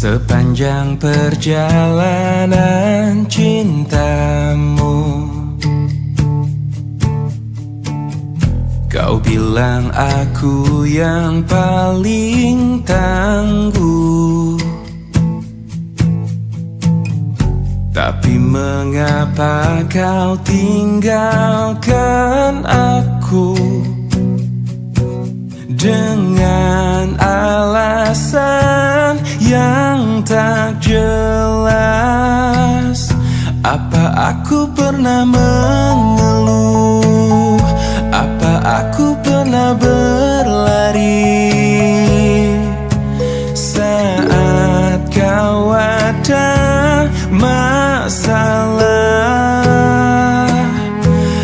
Sepanjang perjalanan cintamu, kau bilang aku yang paling tangguh. Tapi mengapa kau tinggalkan aku dengan alasan yang tak jelas? Apa aku pernah mengeluh? Apa aku pernah berlari saat kau ada masalah?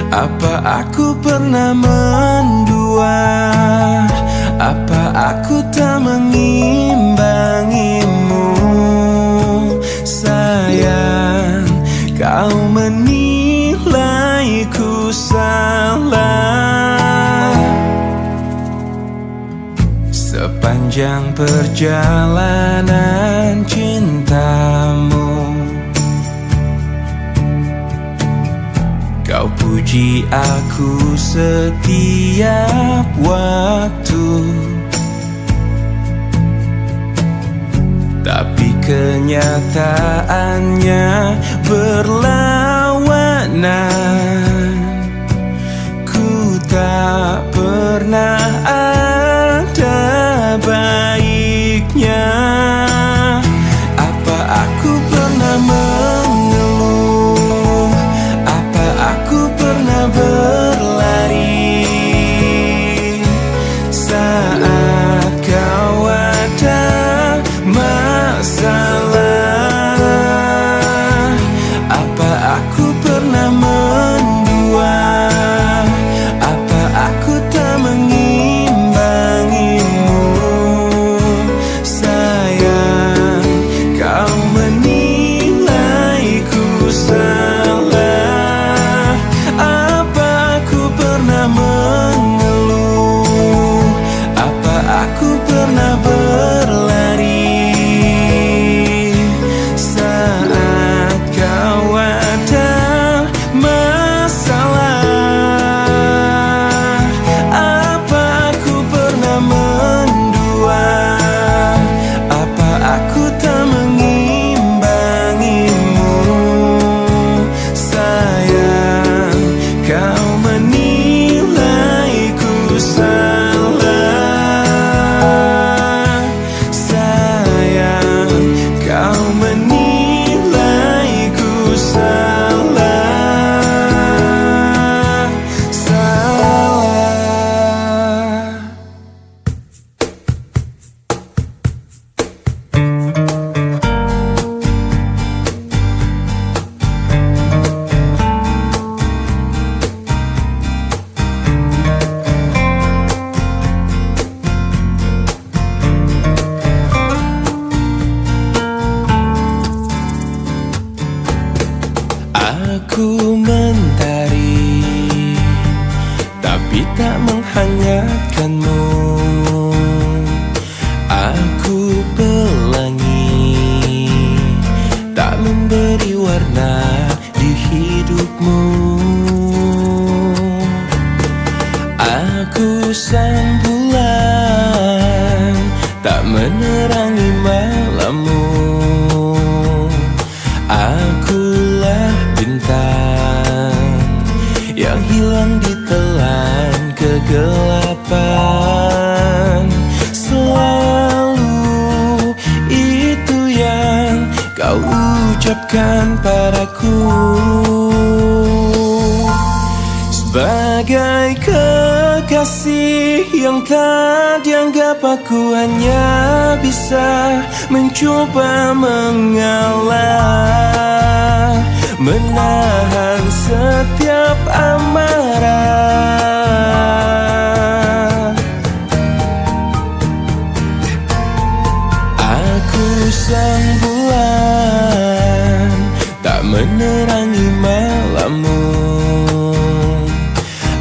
Apa aku pernah mendua? Apa aku tak mengimbangimu? Sayang, kau menilaiku salah. Sepanjang perjalanan cintamu, kau puji aku setiap waktu. Tapi kenyataannya berlawanan. Ku tak pernah ada baiknya. Apa aku pernah mengeluh? Apa aku pernah berlari saat kau ada masalah? Apa aku pernah mendua? Apa aku tak mengimbangimu? Sayang, kau menilaiku salah. Apa aku pernah mengeluh? Apa aku pernah berlari saat kau ada masalah? Apa aku pernah mendua? Apa aku tak mengimbangimu? Sayang, kau menilaiku salah. Sayang, kau menilaiku salah. Salah. Aku mentari, tapi tak menghangatkanmu. Aku pelangi, tak memberi warna di hidupmu. Aku sang bulan, tak menerangi malammu. Akulah bintang yang hilang ditelan kegelapan. Selalu itu yang kau ucapkan padaku. Sebagai kekasih yang tak dianggap, aku hanya bisa mencoba mengalah, menahan setiap amarah. Aku sang bulan, tak menerangi malammu.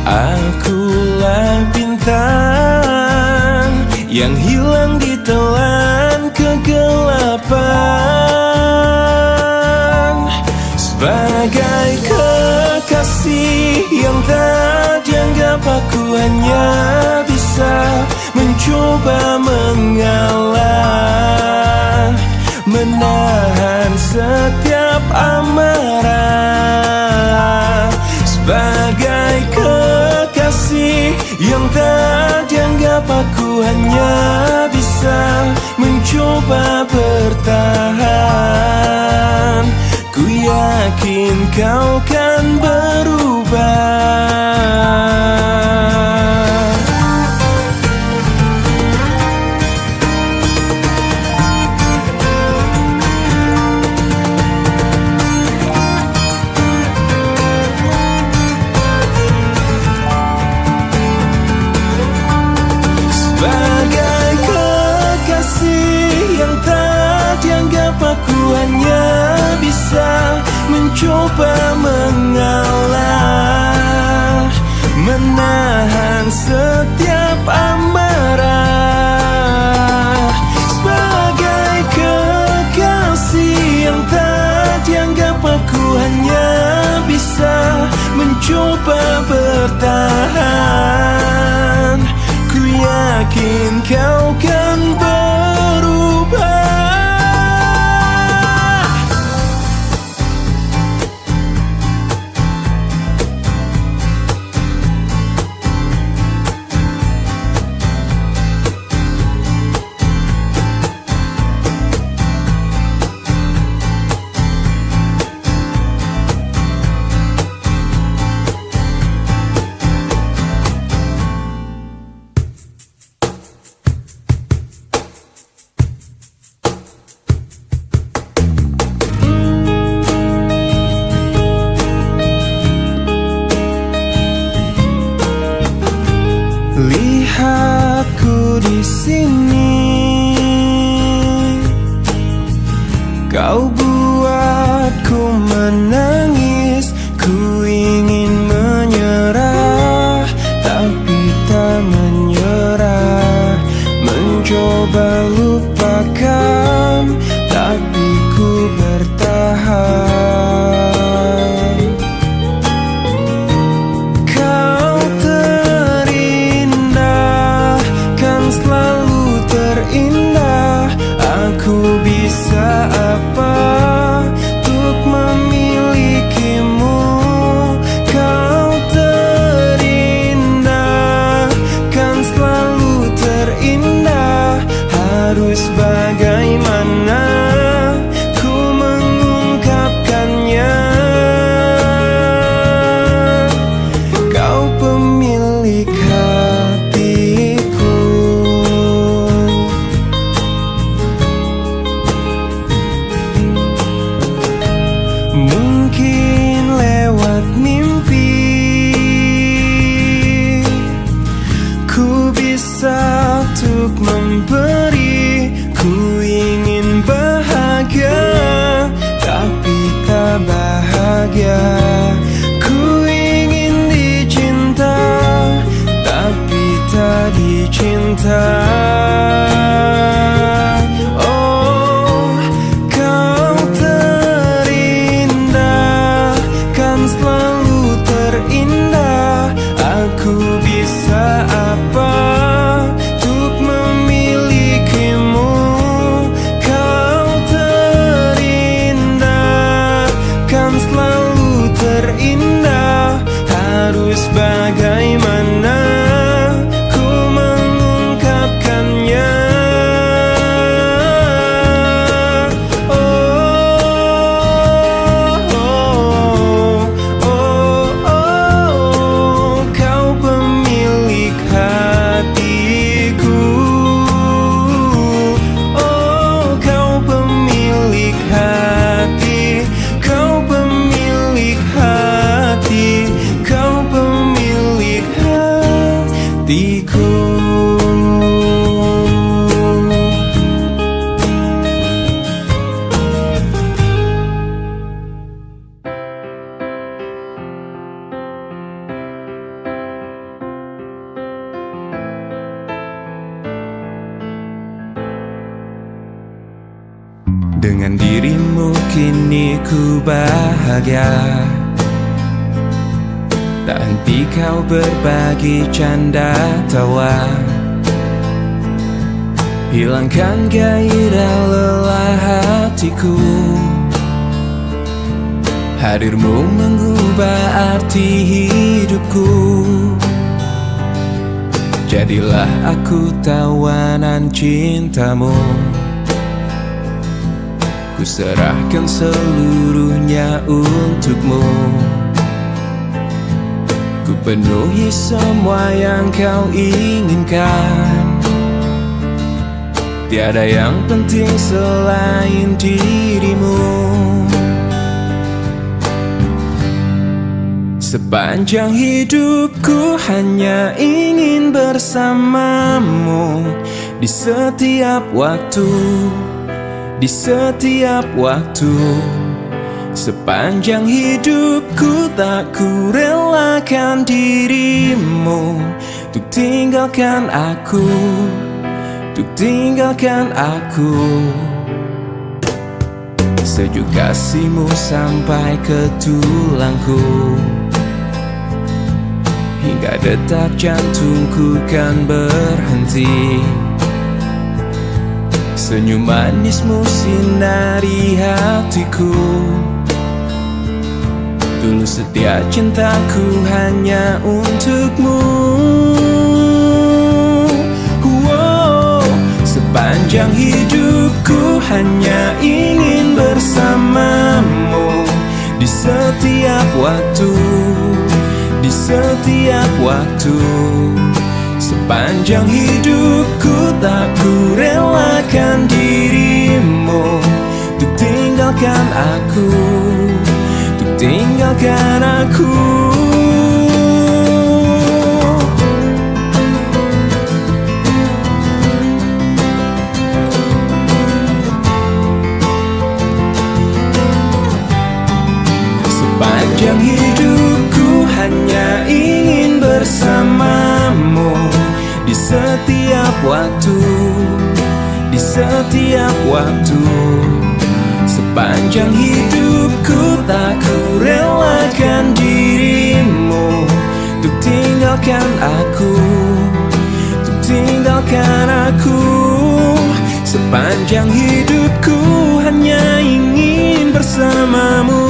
Akulah bintang yang hilang ditelan kegelapan. harapan, sebagai kekasih yang tak dianggap. Aku hanya bisa mencoba mengalah, menahan setiap amarah. Sebagai kekasih yang tak dianggap, aku hanya bisa mencoba bertahan. Ku yakin kau kan berubah. Sebagai kekasih yang tak dianggap, aku hanya bisa mencoba mengalah, menahan setiap amarah. Sebagai kekasih yang tak dianggap, aku hanya bisa mencoba bertahan. Ku yakin kau kan berubah. Lihatku di sini, kau buatku menangis. Ku ingin menyerah, tapi tak menyerah. Mencoba lupakan, tapi ku bertahan. Kau terindah, kan selalu terindah. Aku bisa apa untuk memilikimu? Kau terindah, kan selalu terindah. Harus bagaimana Dengan dirimu kini ku bahagia. Tak henti kau berbagi canda tawa, hilangkan gairah lelah hatiku. Hadirmu mengubah arti hidupku. Jadilah aku tawanan cintamu. Ku serahkan seluruhnya untukmu. Ku penuhi semua yang kau inginkan. Tiada yang penting selain dirimu. Sepanjang hidupku hanya ingin bersamamu. Di setiap waktu, di setiap waktu. Sepanjang hidupku tak ku relakan dirimu untuk tinggalkan aku, untuk tinggalkan aku. Sejuk kasihmu sampai ke tulangku, hingga detak jantungku kan berhenti. Senyum manismu sinari hatiku. Dulu setia cintaku hanya untukmu. Sepanjang hidupku hanya ingin bersamamu. Di setiap waktu, di setiap waktu. Sepanjang hidupku tak ku relakan dirimu untuk tinggalkan aku, untuk tinggalkan aku. Sepanjang hidupku hanya ingin bersamamu. Di setiap waktu, di setiap waktu. Sepanjang hidupku tak ku relakan dirimu untuk tinggalkan aku, untuk tinggalkan aku. Sepanjang hidupku hanya ingin bersamamu.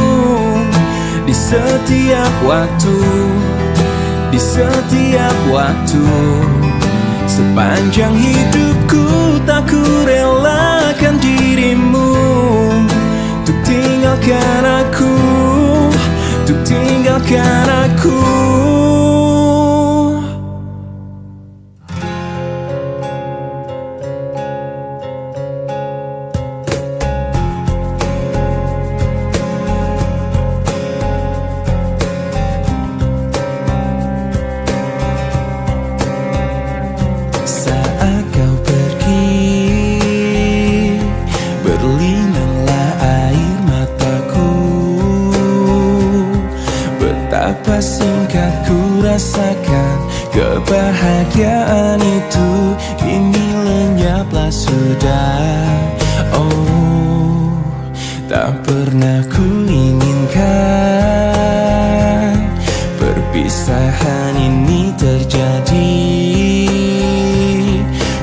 Di setiap waktu, di setiap waktu. Sepanjang hidupku tak ku relakan dirimu untuk tinggalkan aku, untuk tinggalkan aku. Betapa singkat ku rasakan kebahagiaan itu, kini lenyaplah sudah. Oh, tak pernah ku inginkan perpisahan ini terjadi.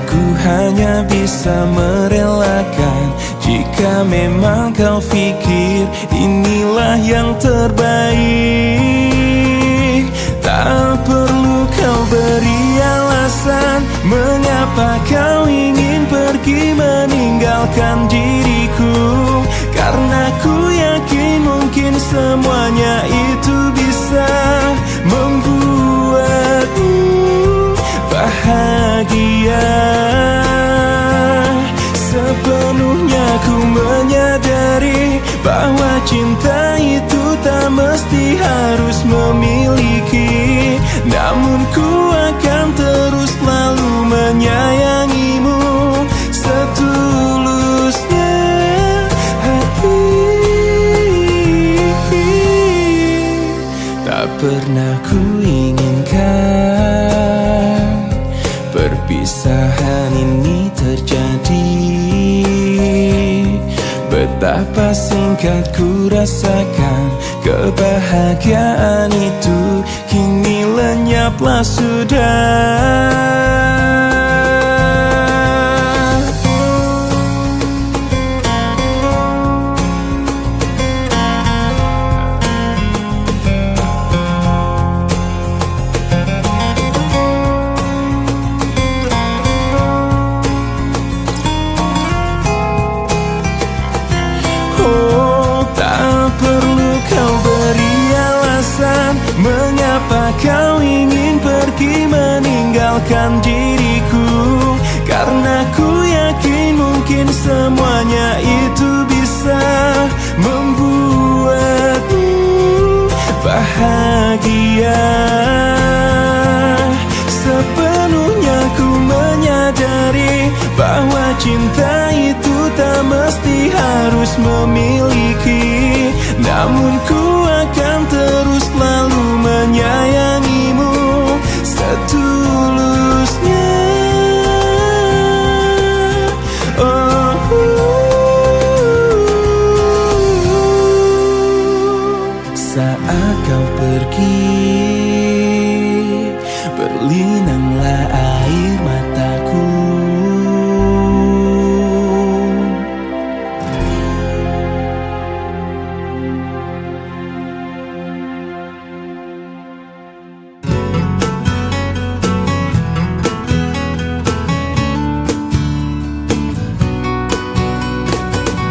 Ku hanya bisa merelakan jika memang kau pikir inilah yang terbaik. Tak perlu kau beri alasan mengapa kau ingin pergi meninggalkan diriku, karena ku yakin mungkin semuanya itu bisa membuatmu bahagia. Sepenuhnya ku menyadari bahwa cinta itu tak mesti harus memiliki, namun ku akan terus selalu menyayangimu setulusnya hati. Tak pernah ku inginkan perpisahan ini terjadi. Betapa singkat ku rasakan kebahagiaan itu, kini lenyaplah sudah. Mengapa kau ingin pergi meninggalkan diriku? Karena ku yakin mungkin semuanya itu bisa membuatmu bahagia. Sepenuhnya ku menyadari bahwa cinta itu tak mesti harus memiliki, namun ku akan terus selalu menyayangimu setulusnya. Saat kau pergi, berlinanglah air mataku.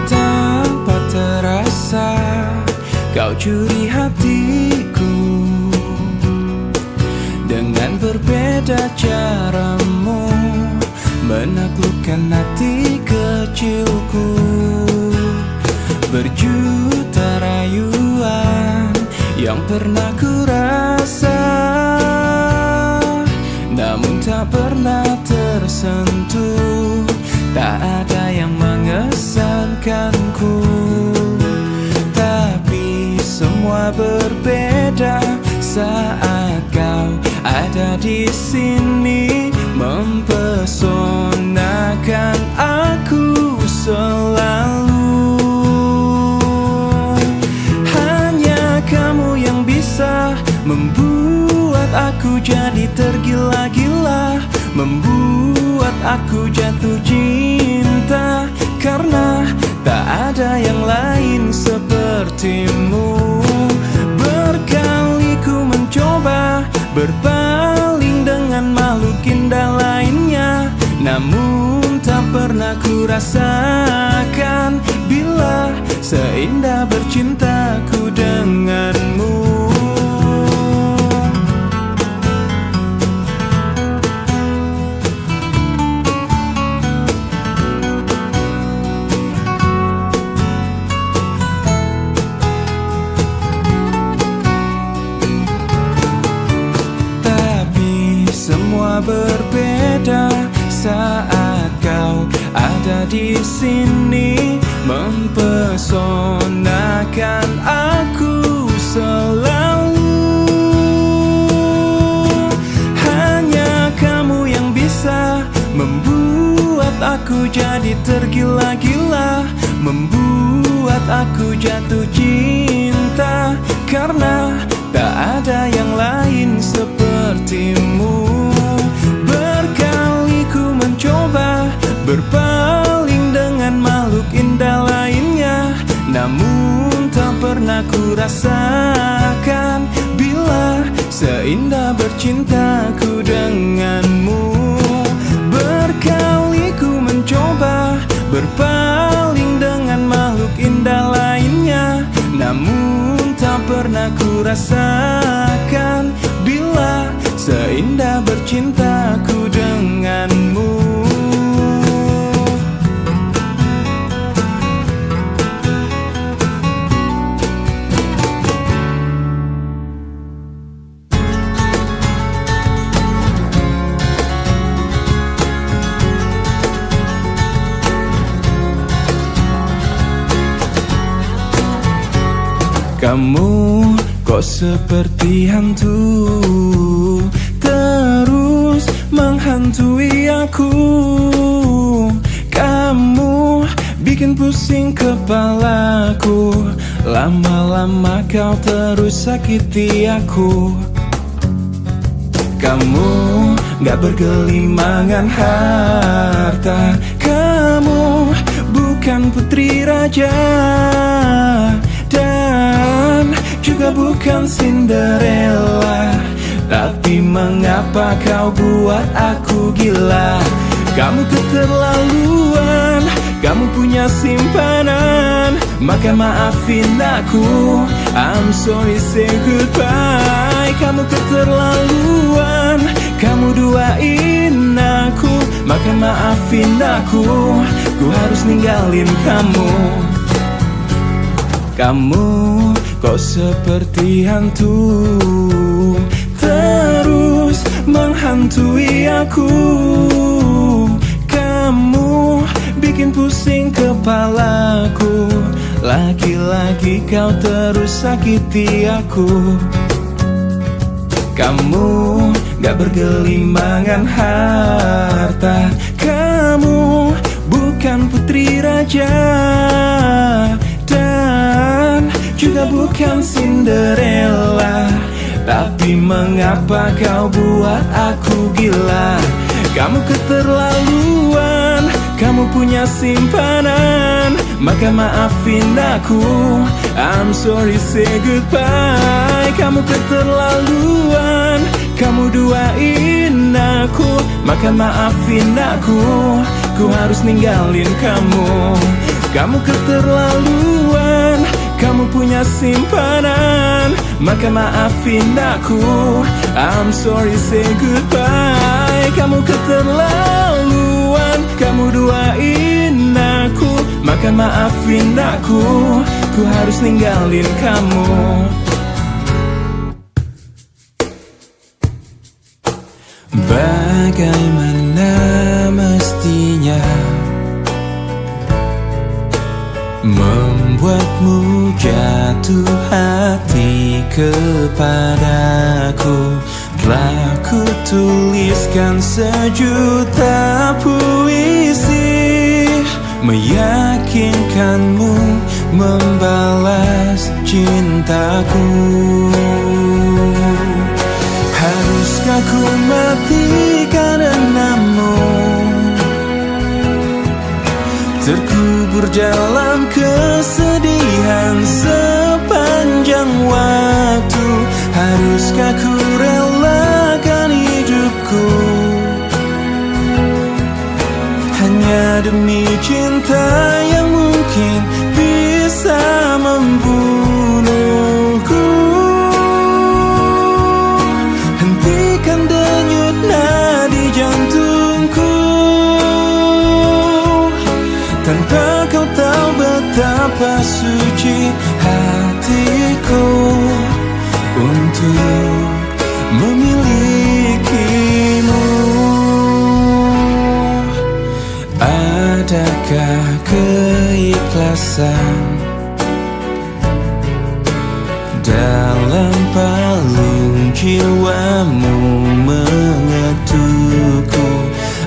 Tanpa terasa kau curi hatiku dengan berbeda caramu menaklukkan hati kecilku. Berjuta rayuan yang pernah ku rasa, namun tak pernah tersentuh. Tak ada yang mengesankanku, tapi semua berbeda saat kau ada di sini, mempesonakan aku selalu. Hanya kamu yang bisa membuat aku jadi tergila-gila, membuat aku jatuh cinta, karena tak ada yang lain sepertimu. Berkali ku mencoba berpaling dengan makhluk indah lainnya, namun tak pernah ku rasakan bila seindah bercintaku denganmu. Semua berbeda saat kau ada di sini, mempesonakan aku selalu. Hanya kamu yang bisa membuat aku jadi tergila-gila, membuat aku jatuh cinta, karena tak ada yang lain sepertimu. Berkali ku mencoba berpaling dengan makhluk indah lainnya, namun tak pernah ku rasakan bila seindah bercintaku denganmu. Berkali ku mencoba berpaling dengan makhluk indah lainnya, namun tak pernah ku rasakan bila seindah bercintaku denganmu. Kamu kok seperti hantu, terus menghantui aku. Kamu bikin bikin pusing kepalaku. Lama-lama kau terus sakiti aku. Kamu gak bergelimangan harta. Kamu bukan putri raja, dan juga bukan Cinderella. Tapi mengapa kau buat aku gila? Kamu keterlaluan, kamu punya simpanan. Maka maafin aku, I'm sorry, say goodbye. Kamu keterlaluan, kamu duain aku. Maka maafin aku, ku harus ninggalin kamu. Kamu kok seperti hantu, terus menghantui aku. Kamu bikin pusing kepalaku. Lagi-lagi kau terus sakiti aku. Kamu gak bergelimangan harta. Kamu bukan putri raja, dan juga bukan Cinderella. Tapi mengapa kau buat aku gila? Kamu keterlaluan, kamu punya simpanan. Maka maafin aku, I'm sorry, say goodbye. Kamu keterlaluan, kamu duain aku. Maka maafin aku, ku harus ninggalin kamu. Kamu keterlaluan, kamu punya simpanan. Maka maafin aku, I'm sorry, say goodbye. Kamu keterlaluan, kamu duain aku. Maka maafin aku, ku harus ninggalin kamu. Bagaimana mestinya membuatmu jatuh hati kepadaku. Telah ku tuliskan sejuta puisi, meyakinkanmu membalas cintaku. Haruskah ku mati karenamu, terkubur dalam kesedihan sepanjang waktu? Haruskah ku relakan hidupku hanya demi cinta yang mungkin bisa membunuhku? Hentikan denyut nadi jantungku. Tanpa kau tahu betapa suci hatiku untuk memilikimu. Adakah keikhlasan dalam palung jiwamu mengetukku?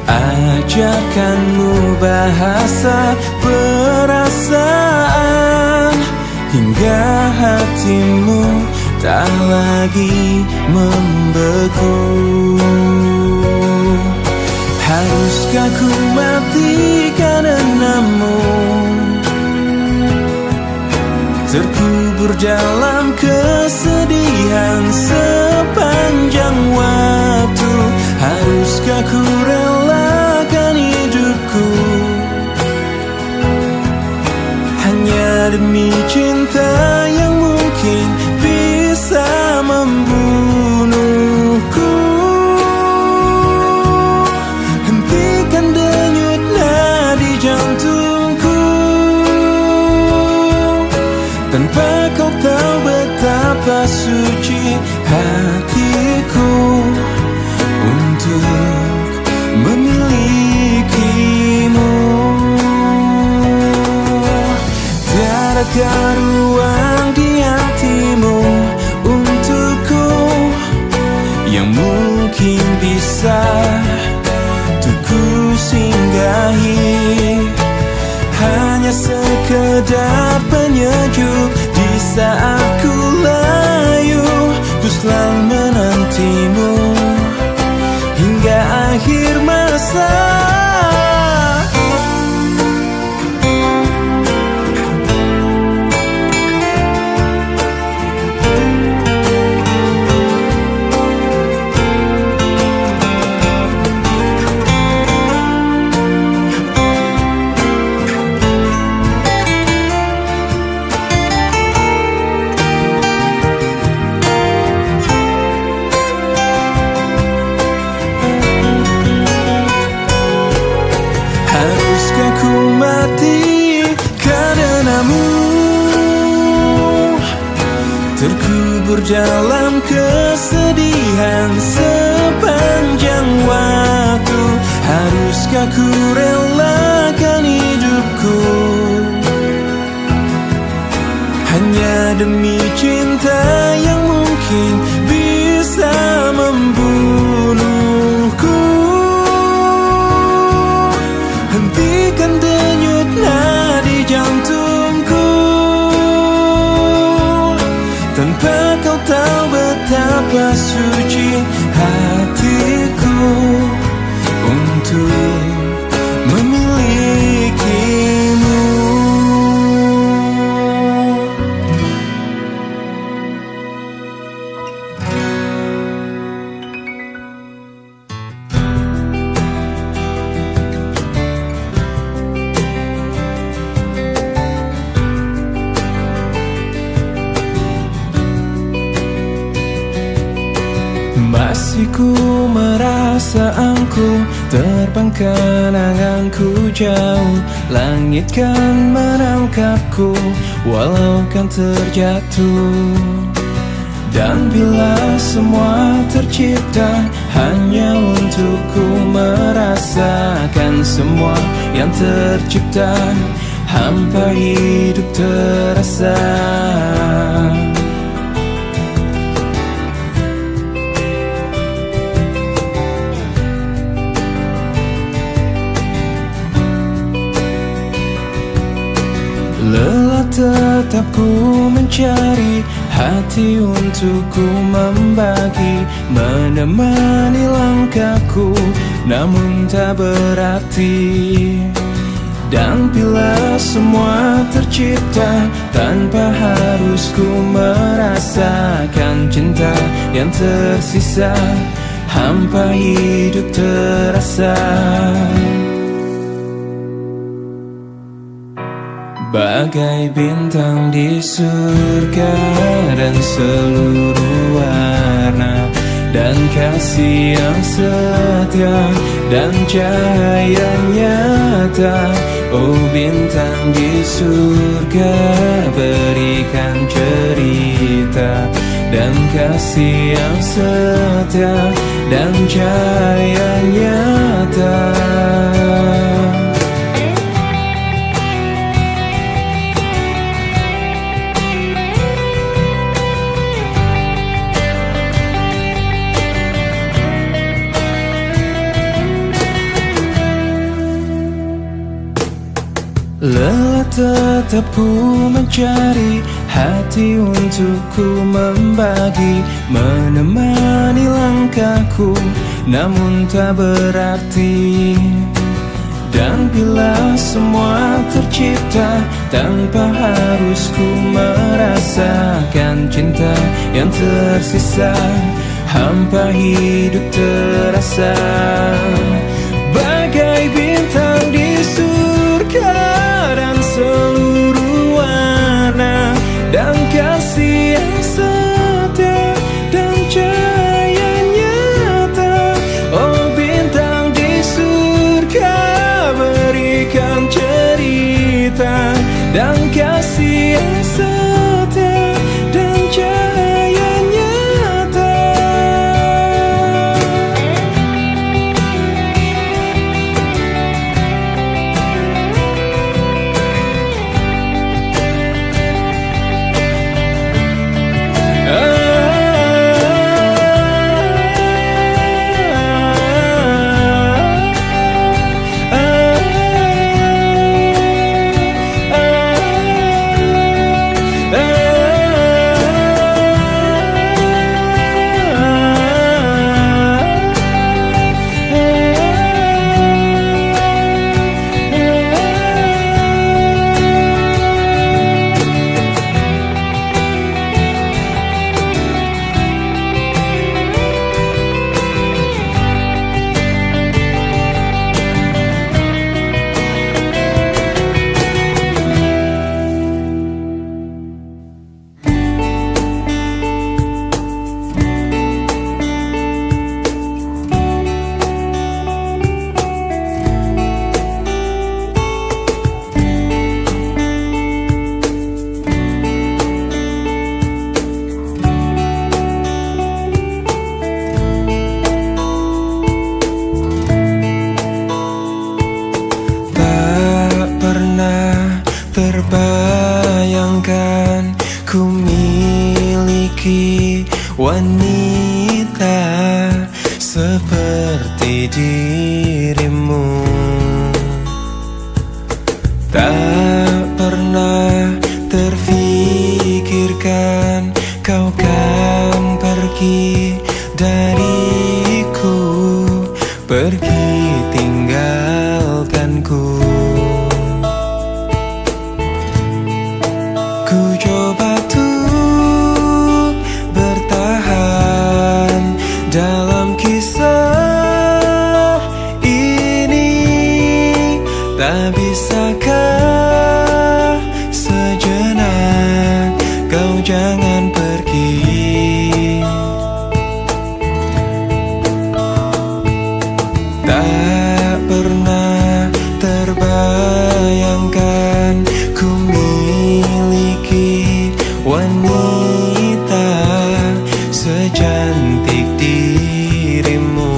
Ajarkanmu bahasa perasaan hingga hatimu tak lagi membeku. Haruskah ku mati karenamu, terkubur dalam kesedihan sepanjang waktu? Haruskah ku relakan hidupku hanya demi cinta yang mungkin bisa membunuhku? Hentikan denyut nadi jantungku. Tanpa kau tahu betapa suci hatiku untuk memilikimu. Tiada ruang di hatimu untukku yang mungkin bisa untuk ku singgahi. Hanya Haruskah ku mati karenamu, terkubur dalam kesedihan sepanjang waktu? Haruskah ku relakan hidupku hanya demi cinta yang mungkin bisa membunuhku? Hentikan denyut nadi jantungku, tanpa kau tahu betapa suci hatiku untuk memilikimu. Masih ku merasa angkuh, terbang kenanganku jauh. Langit kan menangkapku, walau kan terjatuh. Dan bila semua tercipta hanya untukku merasakan semua yang tercipta, hampa hidup terasa. Lelah tetap ku mencari hati untuk ku membagi, menemani langkahku namun tak berarti. Dan bila semua tercipta tanpa harus ku merasakan cinta yang tersisa, hampa hidup terasa. Bagai bintang di surga dan seluruh warna, dan kasih yang setia dan cahaya nyata. Oh bintang di surga, berikan cerita dan kasih yang setia dan cahaya nyata. Lelah tetap ku mencari hati untuk ku membagi, menemani langkahku namun tak berarti. Dan bila semua tercipta tanpa harus ku merasakan cinta yang tersisa, hampa hidup terasa. Bagai bintang di surga dan seluruh warna, dan kasih yang setia dan cahaya nyata. Oh bintang di surga, berikan cerita dan kasih yang setia dan cahaya nyata. dirimu. Tak pernah terfikirkan kau kan pergi dariku, pergi tinggalkanku. Ku coba tuh bertahan dalam kisah ini. Tak bisakah sejenak kau jangan pergi. Tak pernah terbayangkan ku miliki wanita secantik dirimu.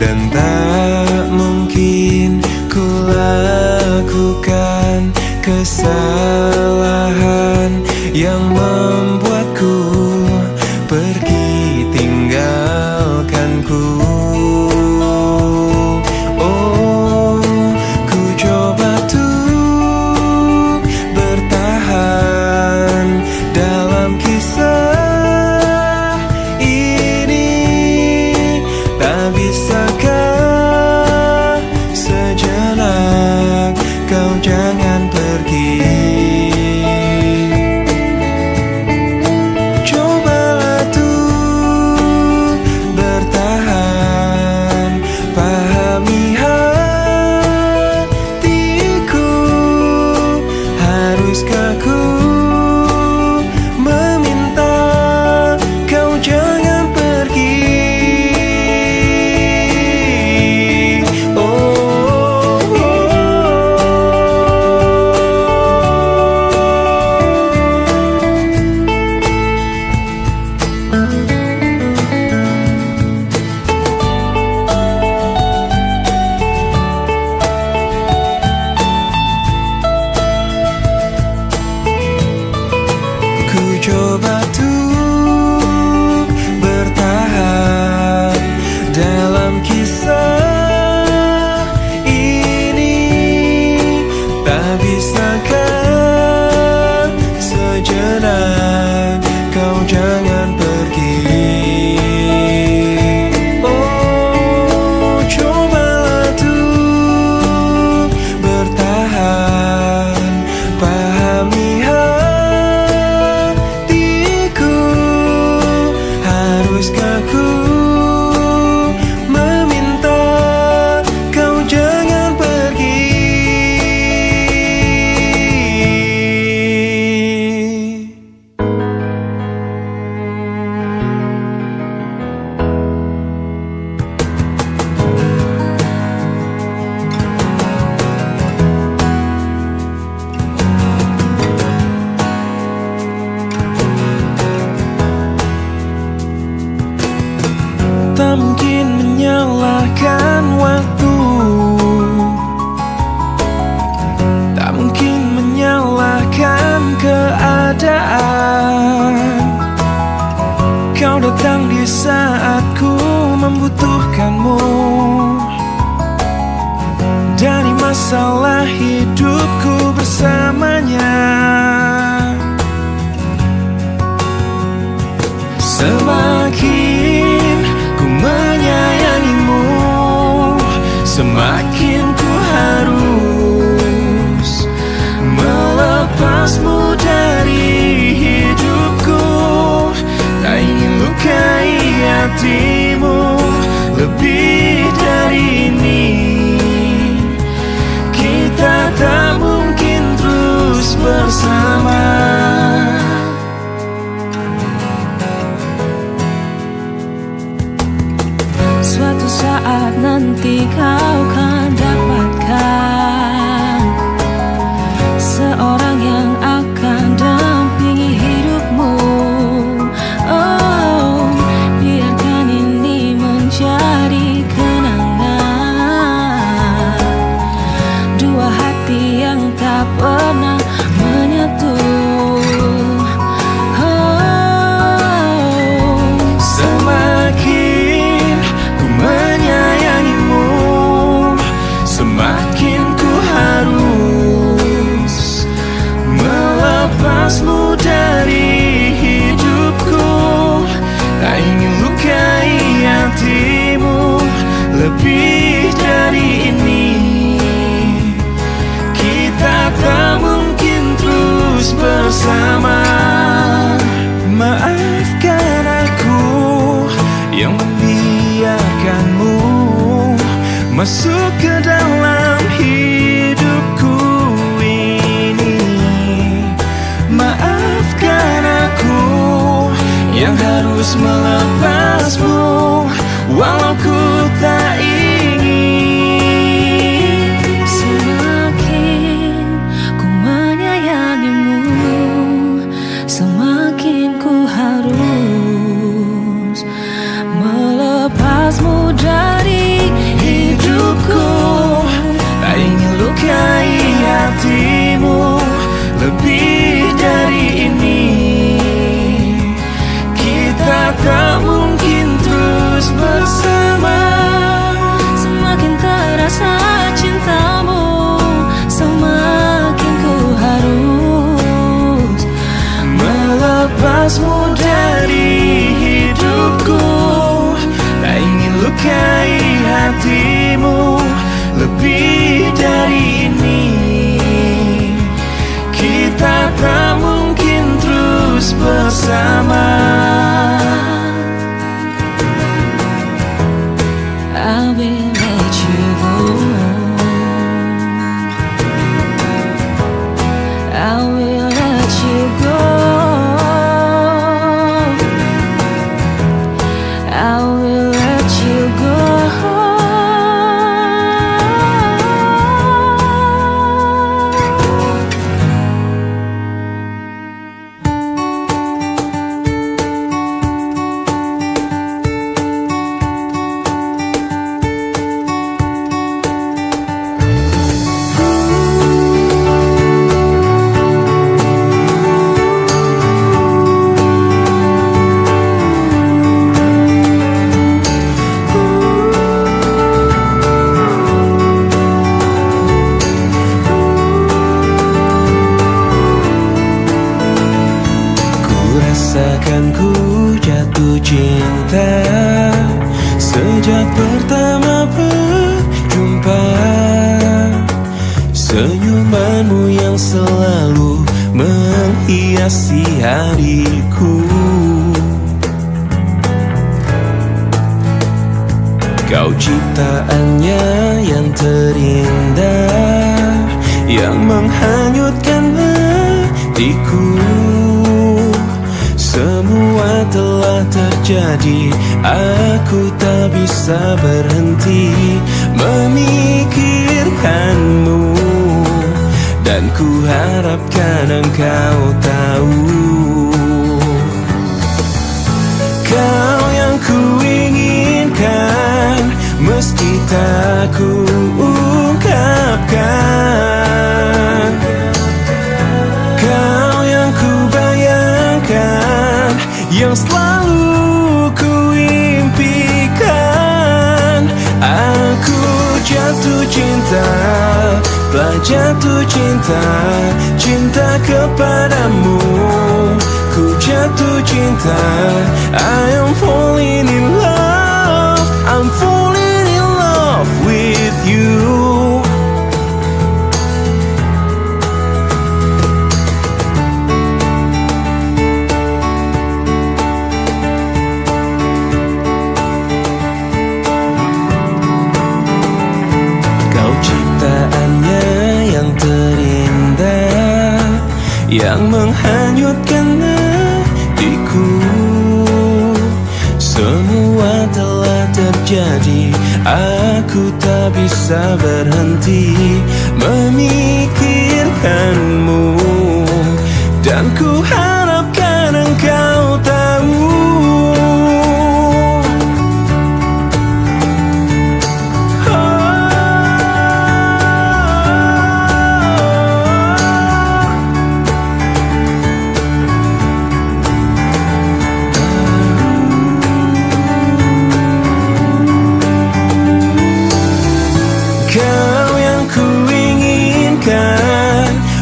Dan tak mungkin ku lakukan kesalahan yang membuatku pergi tinggalkanku. Oh, ku coba tuh bertahan dalam kisah ini. Tak bisakah sejenak kau jangan pergi. Cobalah tuh bertahan, pahami hatiku. Haruskah ku meminta kau jangan pergi? Ku coba tuh bertahan dalam kisah ini. Tak bisakah sejenak kau jangan pergi. Oh, cobalah tuh bertahan, pahami haruskah ku meminta kau jangan pergi? Tak mungkin menyalahkan waktu, tak mungkin menyalahkan keadaan. Kau datang di saat ku membutuhkanmu. Dari masalah hidupku bersamanya, semakin ku menyayangimu, semakin ku harus melepasmu dari hidupku. Tak ingin lukai hatimu lebih dari ini. Kita tak mungkin terus bersama. Suatu saat nanti kau kan dapatkan seorang yang akan dampingi hidupmu. Oh, biarkan ini yang selalu menghiasi hariku. Kau ciptaannya yang terindah, yang menghanyutkan hatiku. Semua telah terjadi, aku tak bisa berhenti memikirkanmu. Dan ku harapkan engkau tahu, kau yang ku inginkan, meski tak ku ungkapkan. Kau yang ku bayangkan, yang selalu ku impikan. Aku jatuh cinta, telah jatuh cinta, cinta kepadamu. Ku jatuh cinta, I am falling in love, I'm falling in love with you. Yang menghanyutkan hatiku. Semua telah terjadi, aku tak bisa berhenti memikirkanmu. Dan ku harapkan engkau tahu,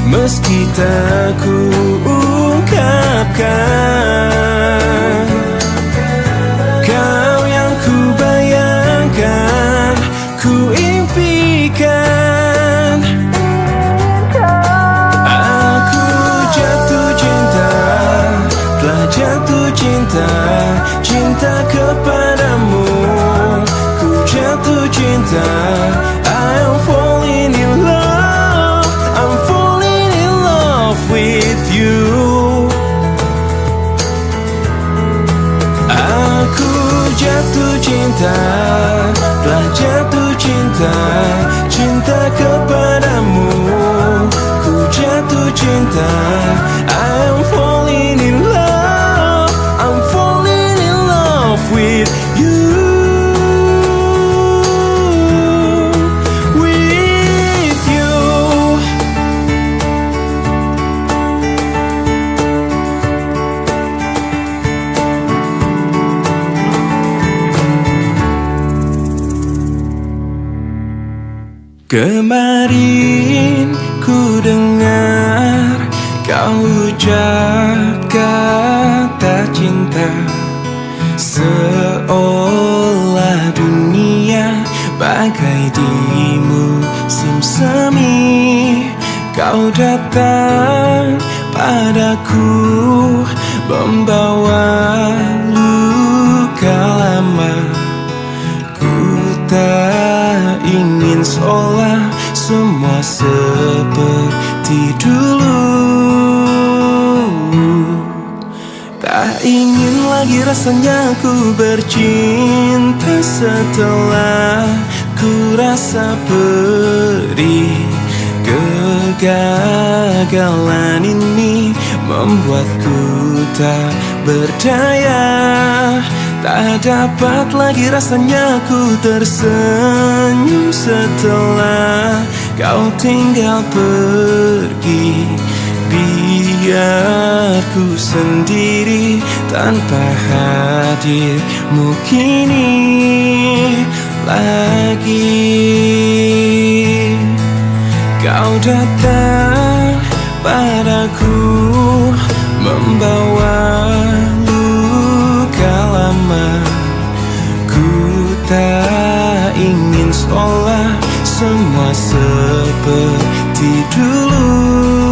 meski tak ku ungkapkan. Kau yang ku bayangkan, ku impikan. Aku jatuh cinta, telah jatuh cinta, cinta kepadamu. Ku jatuh cinta, I am falling in love, I'm falling in love with you. Aku jatuh cinta, telah jatuh cinta, cinta kepadamu. Ku jatuh cinta, I am falling in love, I'm falling in love with you. Kemarin ku dengar kau ucap kata cinta, seolah dunia bagai di musim semi. Kau datang padaku membawa luka lama. Ku tak ingin seolah semua seperti dulu. Tak ingin lagi rasanya ku bercinta setelah ku rasa perih. Kegagalan ini membuatku tak berdaya. Tak dapat lagi rasanya ku tersenyum setelah kau tinggal pergi. Biar ku sendiri tanpa hadirmu kini lagi. Kau datang padaku membawa luka lama. Ku tak ingin seolah semua seperti dulu.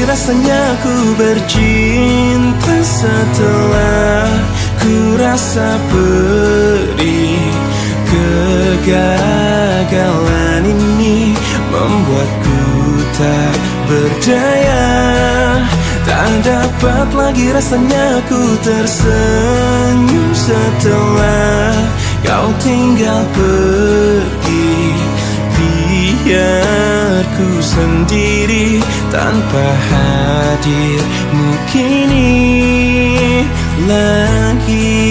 rasanya ku bercinta setelah ku rasa perih. Kegagalan ini membuatku tak berdaya. Tak dapat lagi rasanya ku tersenyum setelah kau tinggal pergi. Biar ku sendiri tanpa hadirmu kini lagi.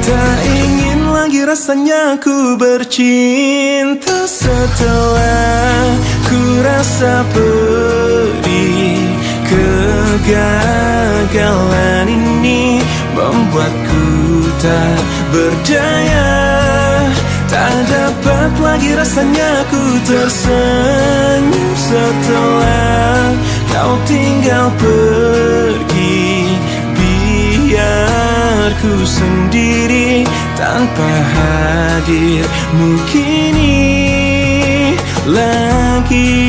Tak ingin lagi rasanya ku bercinta setelah ku rasa perih. Kegagalan ini membuatku tak berdaya. Tak dapat lagi rasanya ku tersenyum setelah kau tinggal pergi. Biar ku sendiri tanpa hadirmu kini lagi.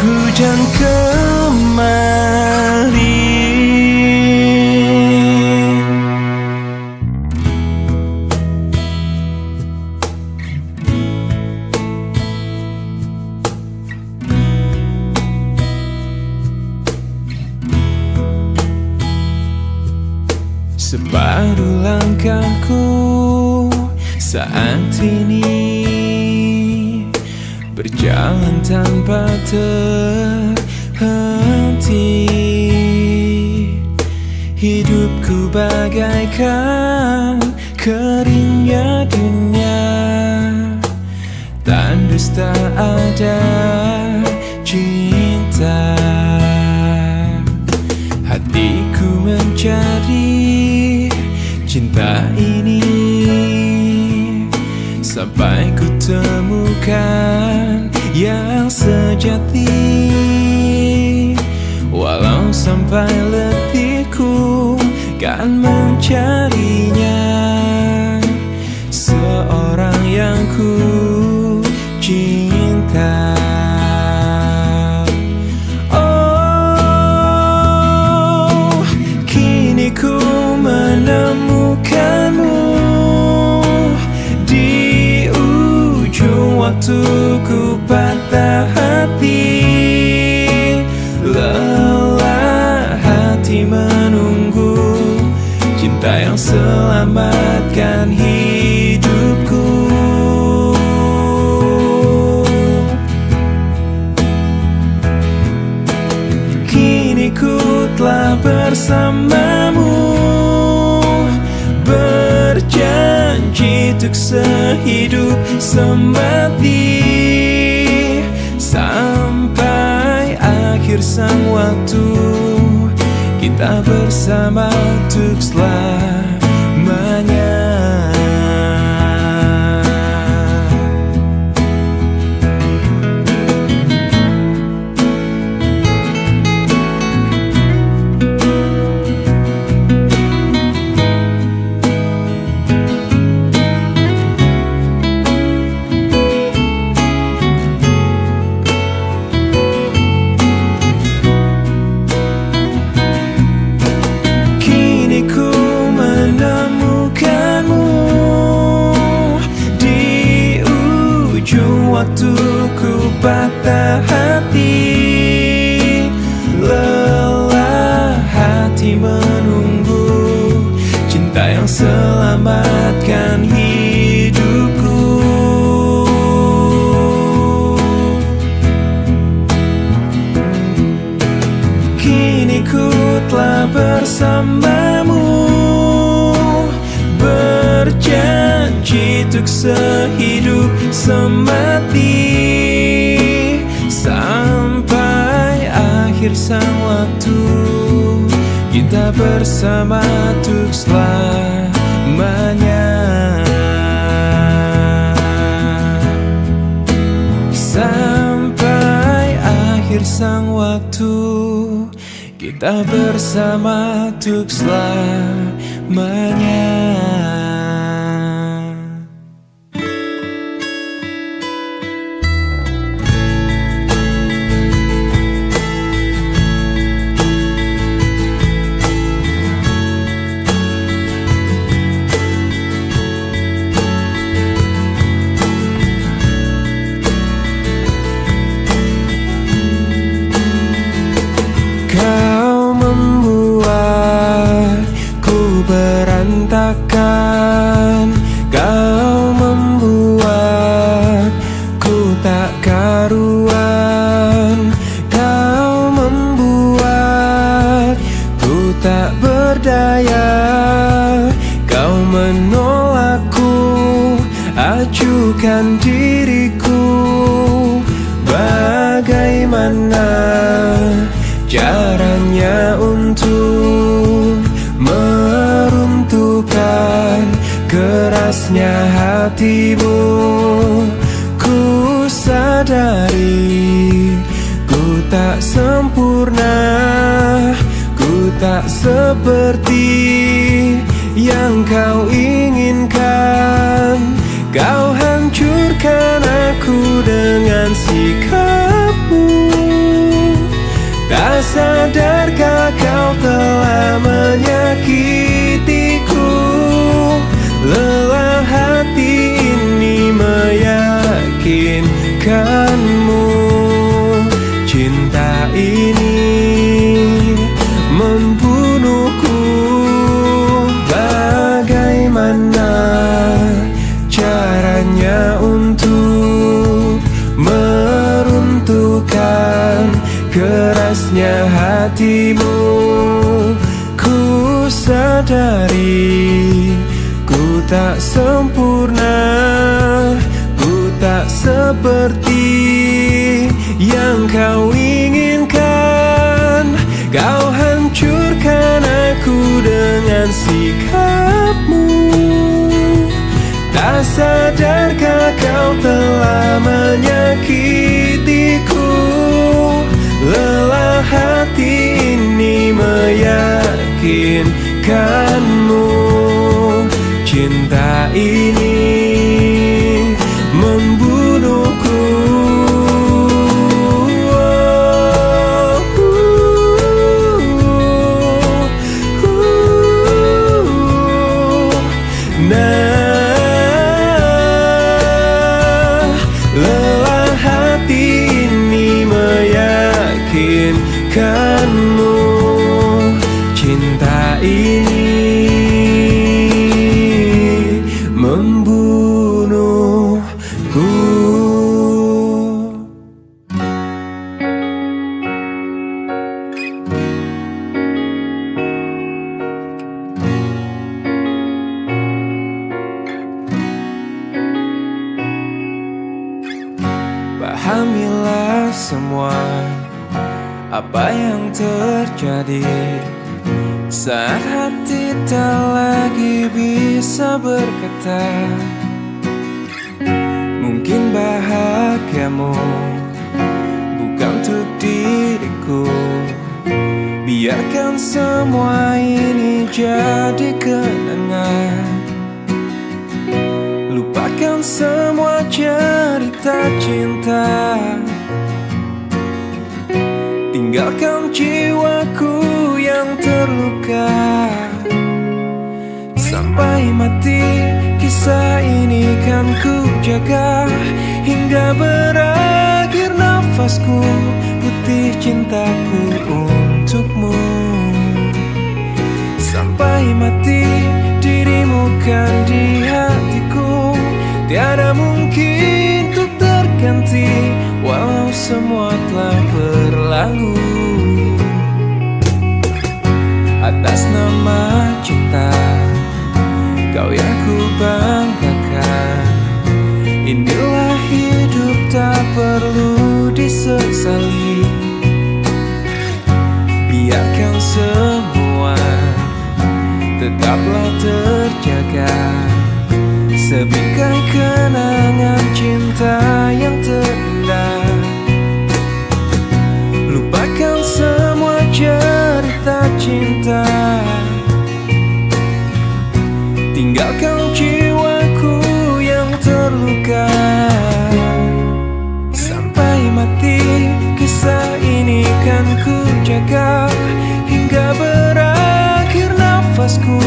Hujan kemarin. Separuh langkahku saat ini berjalan tanpa terhenti. Hidupku bagaikan keringnya dunia, tandus tak ada cinta. Hatiku mencari cinta ini sampai ku temukan yang sejati. Walau sampai letihku kan mencarinya, seorang yang ku cinta. Oh, kini ku menemukanmu di ujung waktu ku patah hati. Lelah hati menunggu cinta yang selamatkan hidupku. Kini ku telah bersamamu, berjanji untuk sehidup semati. Sampai akhir sang waktu, kita bersama untuk selamanya. Waktu ku patah hati, lelah hati menunggu cinta yang selamatkan hidupku. Kini ku telah bersamamu, berjanji untuk sehidup semati. Sampai akhir sang waktu, kita bersama untuk selamanya. Sampai akhir sang waktu, cinta bersama untuk selamanya. Kau membuatku berantakan, kau membuatku tak karuan, kau membuatku tak berdaya, kau menolakku, acuhkan diriku. Bagaimana caranya untuk meruntuhkan kerasnya hatimu? Ku sadari ku tak sempurna, ku tak seperti yang kau inginkan. Kau hancurkan aku dengan sikapmu. Tak sadarkah kau telah menyakitiku? Lelah hati ini meyakinkanmu. Cinta ini membunuhku. Bagaimana caranya untuk meruntuhkan kerasnya hatimu? Ku sadari ku tak sempurna, ku tak seperti yang kau inginkan. Kau hancurkan aku dengan sikapmu. Tak sadarkah kau telah menyakitiku? Lelah hati ini meyakinkanmu. Cinta ini membunuhku. Lelah hati ini meyakinkanmu. Cinta ini membunuhku. Pahamilah semua apa yang terjadi saat hati tak lagi bisa berkata. Mungkin bahagiamu bukan untuk diriku. Biarkan semua ini jadi kenangan. Lupakan semua cerita cinta. Tinggalkan jiwaku yang terluka. Sampai mati kisah ini kan ku jaga. Hingga berakhir nafasku, putih cintaku untukmu. Sampai mati dirimu kan di hatiku. Tiada mungkin untuk terganti, walau semua telah berlalu. Atas nama cinta, kau yang ku banggakan. Inilah hidup tak perlu disesali. Biarkan semua tetaplah terjaga. Sebingkai kenangan cinta yang terindah. Lupakan semua cerita tinggalkan jiwaku yang terluka. Sampai mati kisah ini kan ku jaga, hingga berakhir nafasku,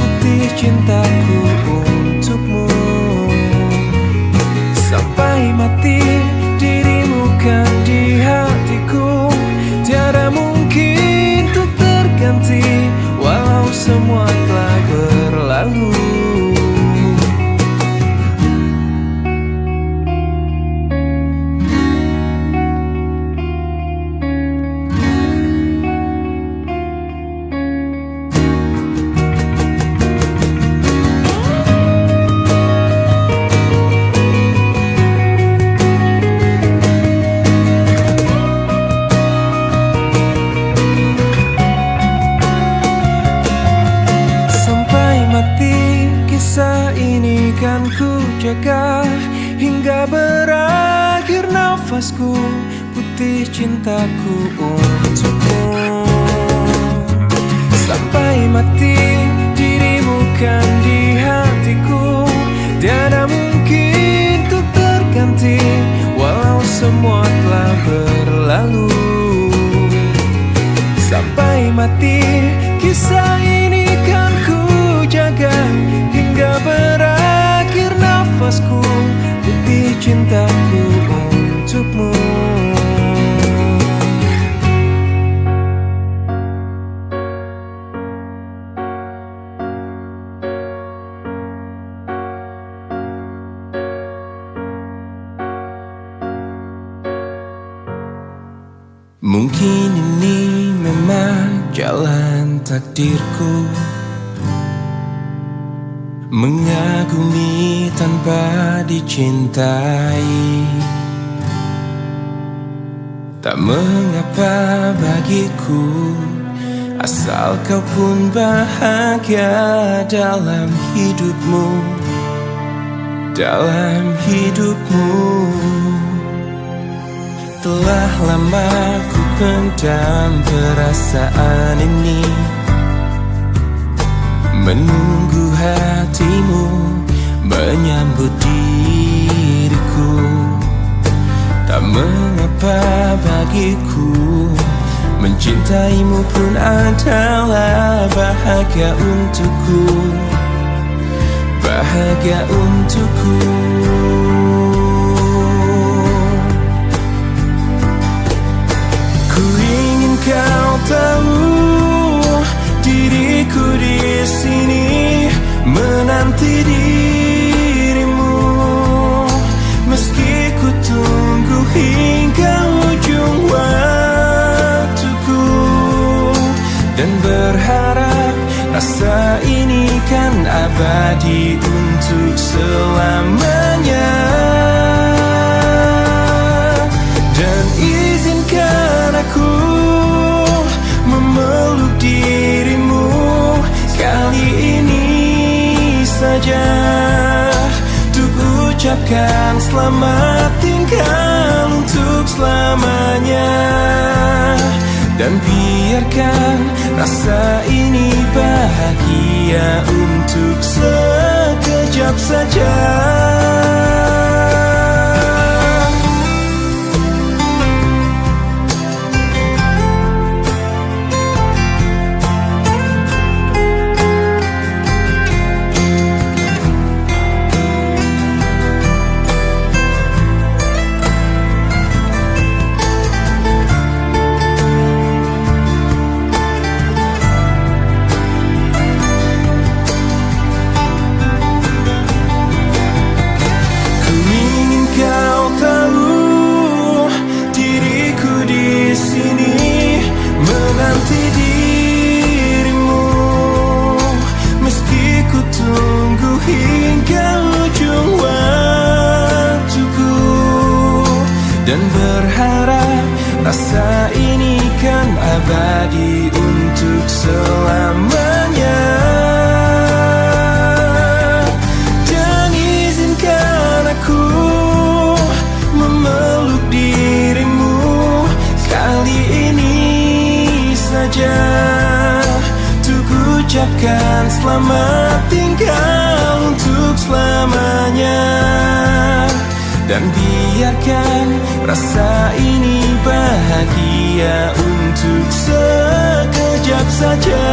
bukti cintaku untukmu. Sampai mati dirimu kan di hatiku, tiada mungkin untuk terganti, walau semua telah berlalu. Kisah ini kan ku jaga, hingga berakhir nafasku, putih cintaku untukmu. Sampai mati dirimu kan di hatiku, tiada mungkin untuk terganti, walau semua telah berlalu. Sampai mati kisah ini kan ku jaga, hingga berakhir nafasku, bukti cintaku untukmu. Mungkin ini memang jalan takdirku, mengagumi tanpa dicintai. Tak mengapa bagiku, asal kau pun bahagia dalam hidupmu, dalam hidupmu. Telah lama ku pendam perasaan ini, menunggu hatimu menyambut diriku. Tak mengapa bagiku, mencintaimu pun adalah bahagia untukku, bahagia untukku. Ku ingin kau tahu, diriku di sini menanti dirimu, meski ku tunggu hingga ujung waktuku, dan berharap rasa ini kan abadi untuk selamanya. Dan izinkan aku memeluk dirimu kali ini saja, untuk ucapkan selamat tinggal untuk selamanya. Dan biarkan rasa ini bahagia untuk sekejap saja. Dan berharap rasa ini kan abadi untuk selamanya. Dan izinkan aku memeluk dirimu kali ini saja, untuk ucapkan selamat tinggal untuk selamanya. Dan biarkan rasa ini bahagia untuk sekejap saja.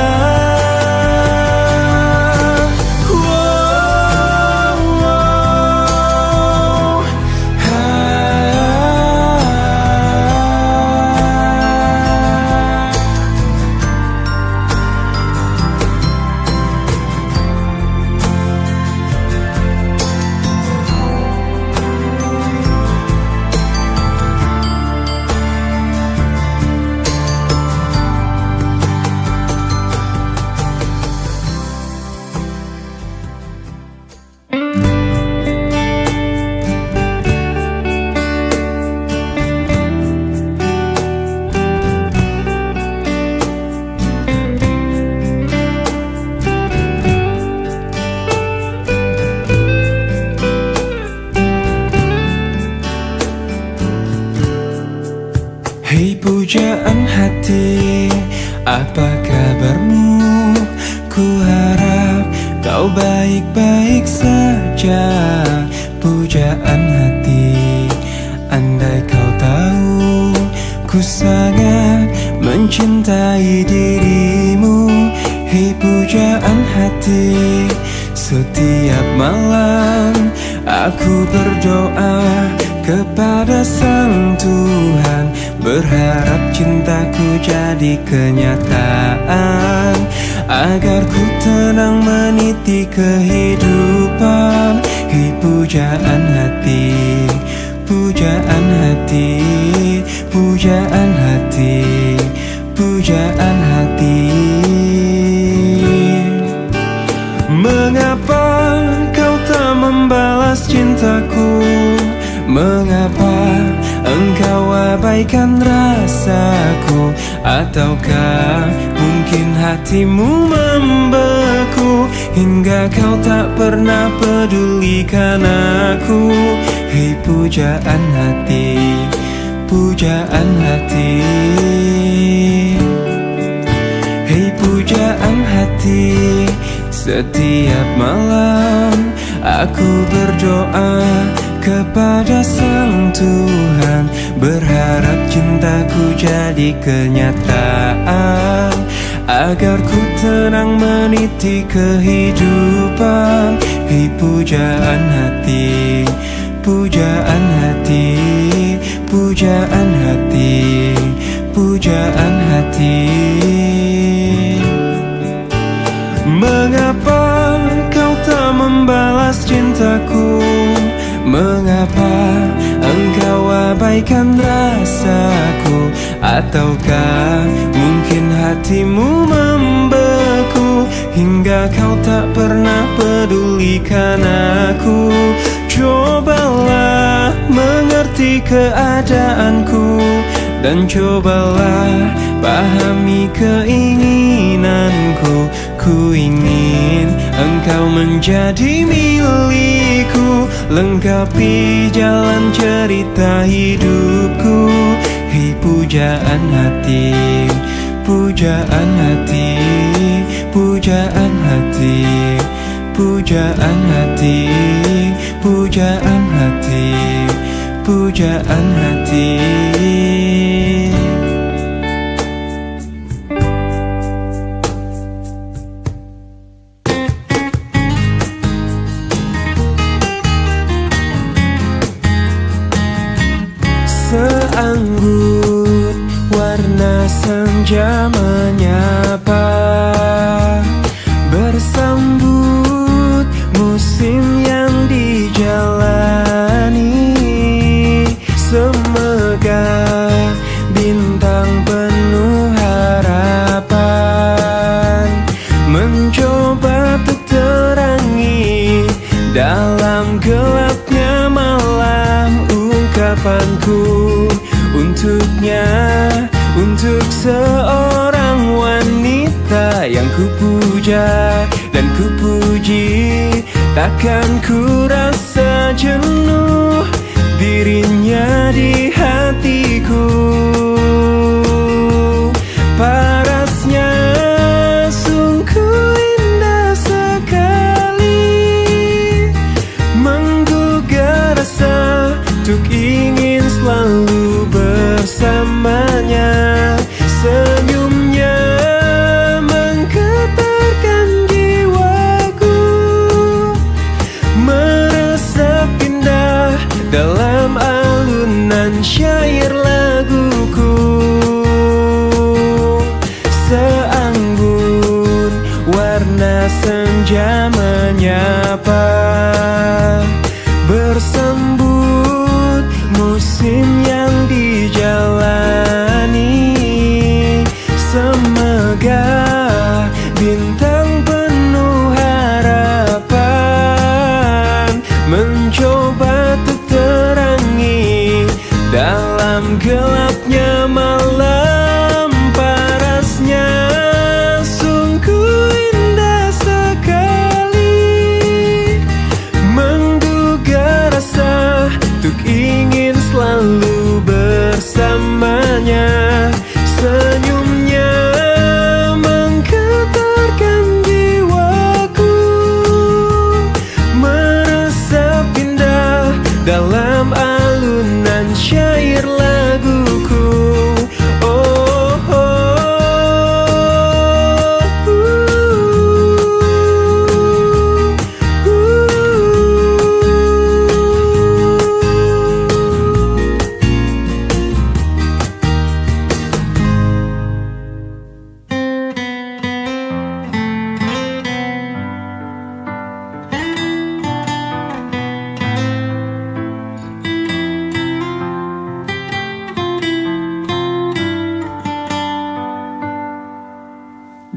Hei pujaan hati, apa kabarmu? Ku harap kau baik-baik saja. Pujaan hati, andai kau tahu ku sangat mencintai dirimu. Hei pujaan hati, setiap malam aku berdoa kepada Sang Tuhan, berharap cintaku jadi kenyataan, agar ku tenang meniti kehidupan. Hei pujaan hati, pujaan hati, pujaan hati, pujaan hati. Mengapa kau tak membalas cintaku? Mengapa engkau abaikan rasaku? Ataukah mungkin hatimu membeku hingga kau tak pernah pedulikan aku? Hei pujaan hati, pujaan hati. Hei pujaan hati, setiap malam aku berdoa kepada Sang Tuhan, berharap cintaku jadi kenyataan, agar ku tenang meniti kehidupan. Hei pujaan hati, pujaan hati, pujaan hati, pujaan hati. Mengapa kau tak membalas cintaku? Mengapa engkau abaikan rasaku? Ataukah mungkin hatimu membeku hingga kau tak pernah pedulikan aku? Cobalah mengerti keadaanku, dan cobalah pahami keinginanku. Ku ingin engkau menjadi milikku, lengkapi jalan cerita hidupku. Hei pujaan hati, pujaan hati, pujaan hati, pujaan hati, pujaan hati, pujaan hati. Seanggut warna senja menyapa, bersambut musim yang dijalani. Semegah bintang penuh harapan, mencoba untuk terangi dalam gelapnya malam. Ungkapanku untuknya, untuk seorang wanita yang kupuja dan kupuji. Takkan ku rasa jenuh dirinya di hatiku. Parasnya sungguh indah sekali. dalam alunan syair laguku. Seanggun warna senja menyapa, bersambut musim yang dijalani. Semegah bintang penuh harapan mencoba untuk terangi dalam gelapnya malam. Parasnya sungguh indah sekali, menggugah rasa untuk ingin selalu bersamanya. Senyumnya menggetarkan jiwaku, meresap indah dalam alunan syair laguku. Oh, oh,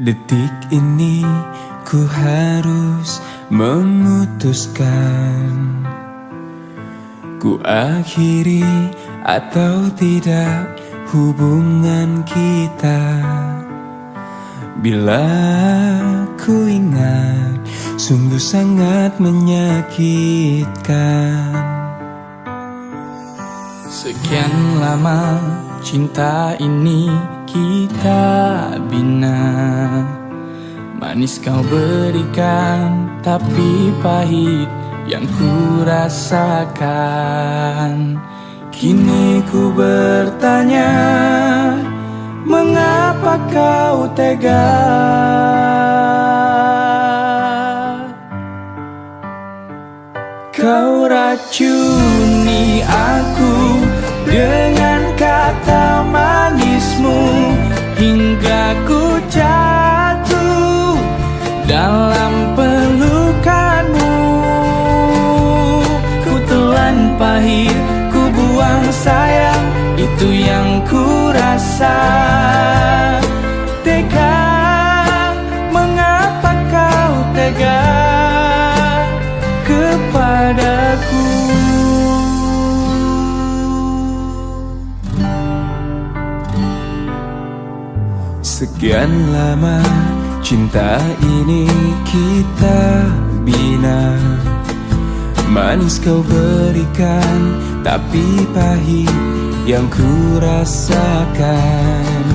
detik ini ku harus memutuskan, ku akhiri atau tidak hubungan kita. Bila ku ingat, sungguh sangat menyakitkan. Sekian lama cinta ini kita bina, manis kau berikan, tapi pahit yang ku rasakan. Kini ku bertanya, mengapa kau tega? Kau racuni aku dengan kata manismu, hingga ku jatuh dalam pelukanmu. Ku telan pahit, ku buang sayang, itu yang ku rasa. Tega, mengapa kau tega kepadaku? Sekian lama cinta ini kita bina, manis kau berikan, tapi pahit yang ku rasakan.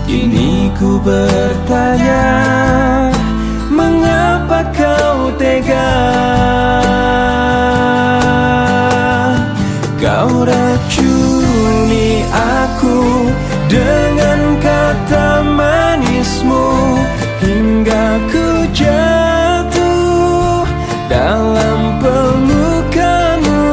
Kini ku bertanya, mengapa kau tega? Kau racuni aku dengan kata manismu, hingga ku jatuh dalam pelukanmu.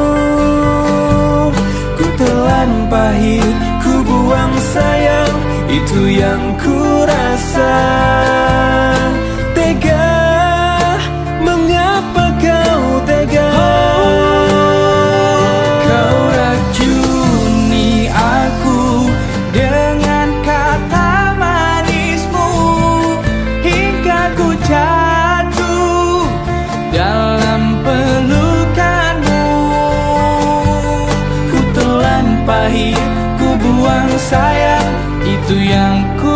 Ku telan pahit, ku buang sayang, itu yang ku rasa. Tega, mengapa kau tega? Kau racuni aku dengan kata manismu, hingga ku jatuh dalam pelukanmu. Ku telan pahit, ku buang sayang, itu yang ku